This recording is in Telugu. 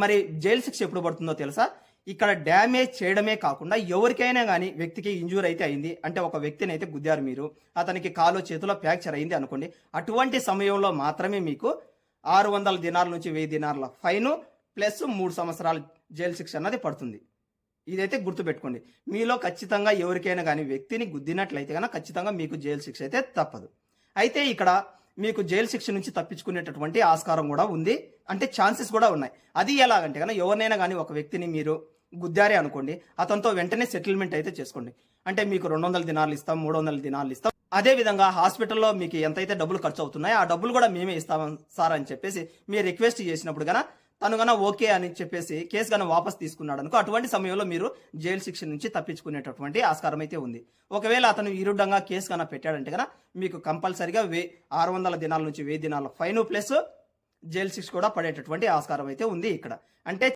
మరి జైలు శిక్ష ఎప్పుడు పడుతుందో తెలుసా? ఇక్కడ డ్యామేజ్ చేయడమే కాకుండా ఎవరికైనా కానీ వ్యక్తికి ఇంజూర్ అయితే అయింది అంటే, ఒక వ్యక్తిని అయితే గుద్దారు మీరు, అతనికి కాలు చేతిలో ఫ్రాక్చర్ అయింది అనుకోండి, అటువంటి సమయంలో మాత్రమే మీకు 600 దినాల నుంచి 1000 దినార్ల ఫైన్ ప్లస్ 3 సంవత్సరాల జైలు శిక్ష అన్నది పడుతుంది. ఇదైతే గుర్తుపెట్టుకోండి. మీలో ఖచ్చితంగా ఎవరికైనా కానీ వ్యక్తిని గుద్దినట్లయితే కనుక ఖచ్చితంగా మీకు జైలు శిక్ష అయితే తప్పదు. అయితే ఇక్కడ మీకు జైలు శిక్ష నుంచి తప్పించుకునేటటువంటి ఆస్కారం కూడా ఉంది, అంటే ఛాన్సెస్ కూడా ఉన్నాయి. అది ఎలాగంటే కనుక ఎవరినైనా కానీ ఒక వ్యక్తిని మీరు గుద్దారే అనుకోండి, అతనితో వెంటనే సెటిల్మెంట్ అయితే చేసుకోండి. అంటే మీకు 200 దినాలు ఇస్తాం, 300 దినాలు ఇస్తాం. అదే విధంగా హాస్పిటల్లో మీకు ఎంతైతే డబ్బులు ఖర్చు అవుతున్నాయో ఆ డబ్బులు కూడా మేమే ఇస్తాం సార్ అని చెప్పేసి మీరు రిక్వెస్ట్ చేసినప్పుడు కనుక తను గన ఓకే అని చెప్పేసి కేసు గన వాపస్ తీసుకున్నాడు అనుకో, అటువంటి సమయంలో మీరు జైలు శిక్ష నుంచి తప్పించుకునేటటువంటి ఆస్కారం అయితే ఉంది. ఒకవేళ అతను విరుద్ధంగా కేసు గన పెట్టాడంటే కనుక మీకు కంపల్సరిగా 600 దినాల నుంచి 1000 దినాల ఫైన్ ప్లస్ జైలు శిక్ష కూడా పడేటటువంటి ఆస్కారం అయితే ఉంది ఇక్కడ. అంటే